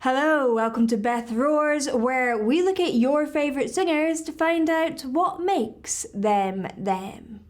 Hello, welcome to Beth Roars, where we look at your favourite singers to find out what makes them them.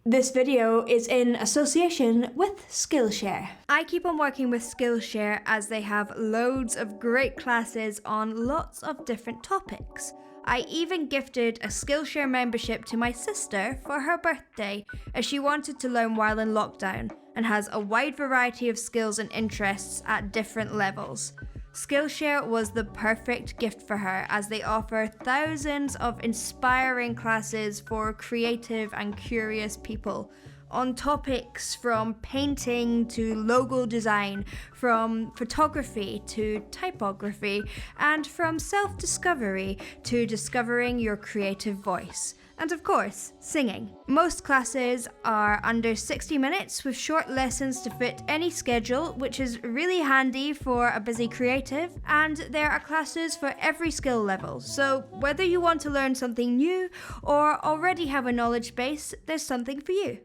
This video is in association with Skillshare. I keep on working with Skillshare as they have loads of great classes on lots of different topics. I even gifted a Skillshare membership to my sister for her birthday as she wanted to learn while in lockdown and has a wide variety of skills and interests at different levels. Skillshare was the perfect gift for her as they offer thousands of inspiring classes for creative and curious people on topics from painting to logo design, from photography to typography, and from self-discovery to discovering your creative voice. And of course, singing. Most classes are under 60 minutes with short lessons to fit any schedule, which is really handy for a busy creative. And there are classes for every skill level. So whether you want to learn something new or already have a knowledge base, there's something for you.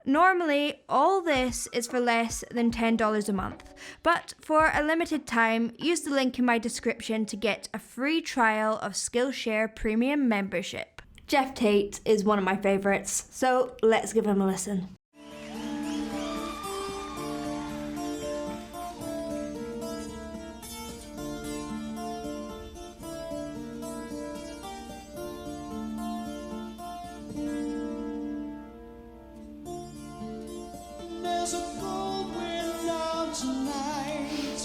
Normally, all this is for less than $10 a month, but for a limited time, use the link in my description to get a free trial of Skillshare Premium membership. Geoff Tate is one of my favourites, so let's give him a listen. There's a cold wind out tonight,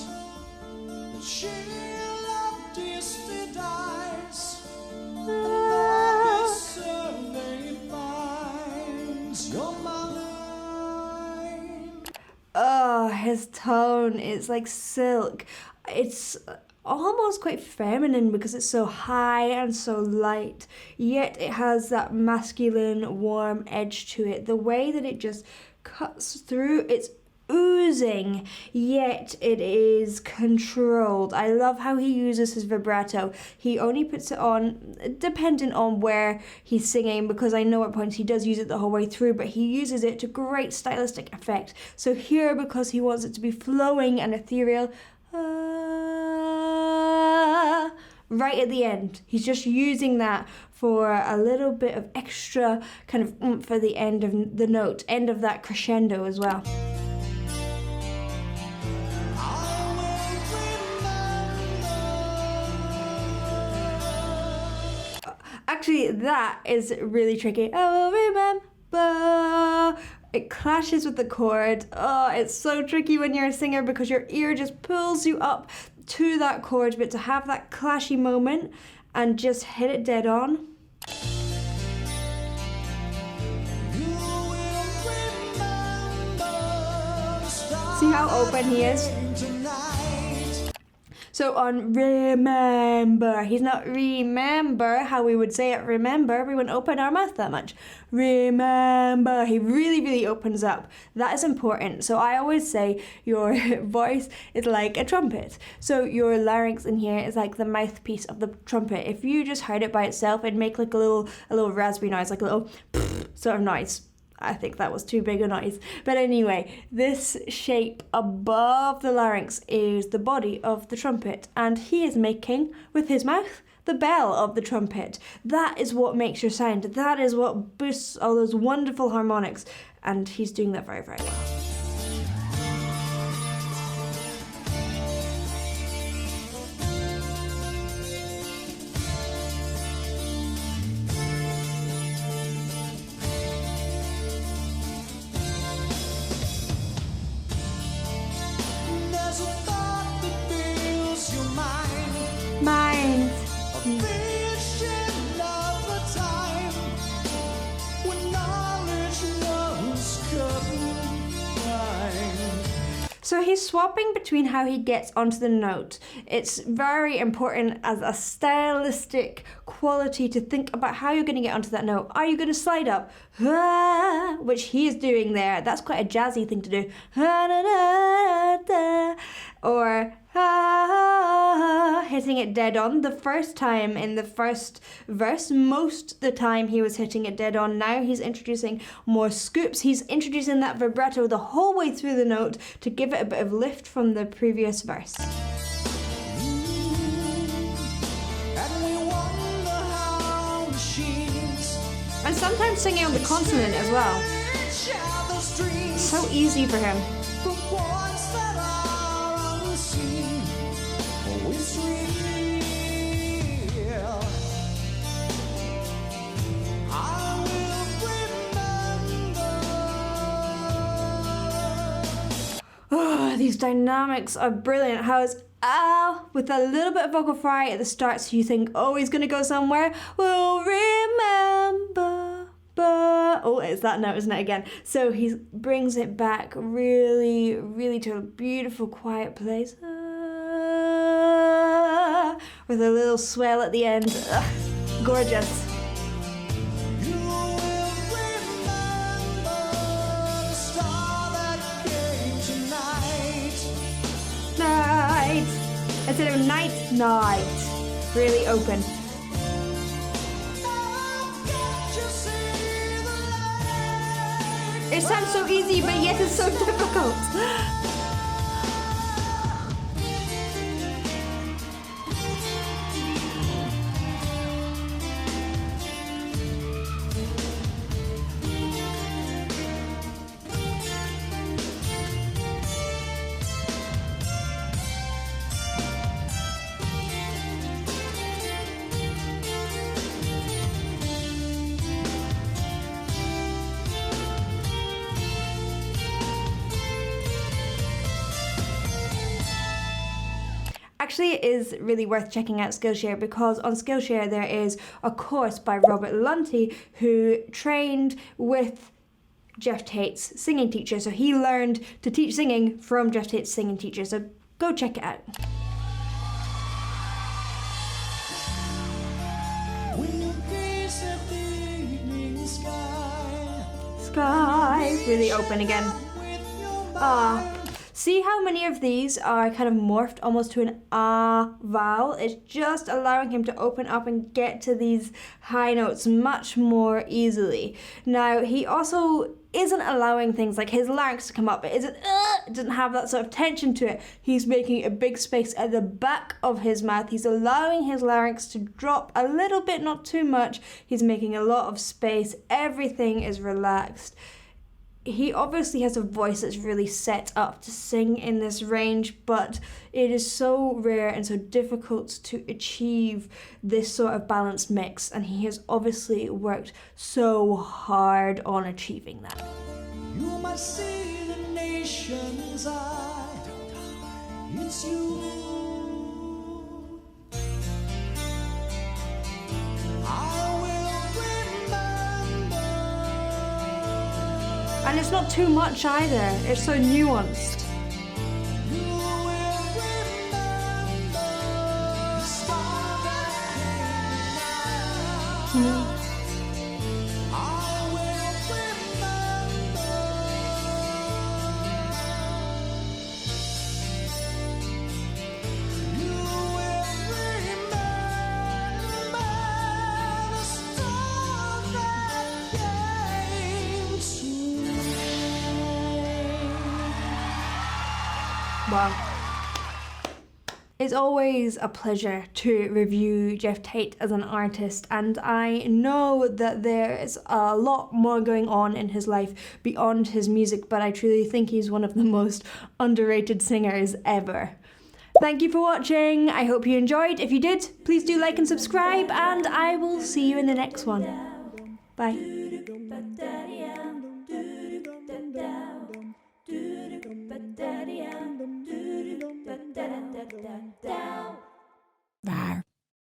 the chill of distant eyes, and survey finds your mind. Oh, his tone is like silk. It's almost quite feminine because it's so high and so light, yet it has that masculine, warm edge to it. The way that it just cuts through, it's oozing, yet it is controlled. I love how he uses his vibrato. He only puts it on dependent on where he's singing, because I know at points he does use it the whole way through, but he uses it to great stylistic effect. So here, because he wants it to be flowing and ethereal, right at the end, he's just using that for a little bit of extra kind of oomph for the end of the note, end of that crescendo as well. Actually, that is really tricky. I will remember. It clashes with the chord. Oh, it's so tricky when you're a singer because your ear just pulls you up to that chord, but to have that clashy moment and just hit it dead on. See how open he is? So on remember, he's not remember how we would say it remember. We wouldn't open our mouth that much. Remember, he really opens up. That is important. So I always say your voice is like a trumpet. So your larynx in here is like the mouthpiece of the trumpet. If you just heard it by itself, it'd make like a little raspberry noise, like a little sort of noise. I think that was too big a noise. But anyway, this shape above the larynx is the body of the trumpet, and he is making, with his mouth, the bell of the trumpet. That is what makes your sound. That is what boosts all those wonderful harmonics, and he's doing that very well. Mind. So he's swapping between how he gets onto the note. It's very important as a stylistic quality to think about how you're going to get onto that note. Are you going to slide up, which he is doing there? That's quite a jazzy thing to do. Or hitting it dead on the first time in the first verse. Most of the time he was hitting it dead on. Now he's introducing more scoops. He's introducing that vibrato the whole way through the note to give it a bit of lift from the previous verse. And sometimes singing on the consonant as well. So easy for him. Oh, these dynamics are brilliant. How is with a little bit of vocal fry at the start, so you think, oh, he's gonna go somewhere. We'll remember, but oh, it's that note, isn't it, again? So he brings it back really, really to a beautiful, quiet place, with a little swell at the end. Gorgeous. Instead of night, really open. It sounds so easy, but yet it's so difficult. Actually, it is really worth checking out Skillshare, because on Skillshare there is a course by Robert Lunty, who trained with Geoff Tate's singing teacher. So he learned to teach singing from Geoff Tate's singing teacher. So go check it out. Sky, really open again. See how many of these are kind of morphed almost to an vowel? It's just allowing him to open up and get to these high notes much more easily. Now, he also isn't allowing things like his larynx to come up. It doesn't have that sort of tension to it. He's making a big space at the back of his mouth. He's allowing his larynx to drop a little bit, not too much. He's making a lot of space. Everything is relaxed. He obviously has a voice that's really set up to sing in this range, but it is so rare and so difficult to achieve this sort of balanced mix, and he has obviously worked so hard on achieving that. You must see the nation's eye. It's you. And it's not too much either. It's so nuanced. Wow. It's always a pleasure to review Geoff Tate as an artist, and I know that there is a lot more going on in his life beyond his music, but I truly think he's one of the most underrated singers ever. Thank you for watching. I hope you enjoyed. If you did, please do like and subscribe, and I will see you in the next one. Bye.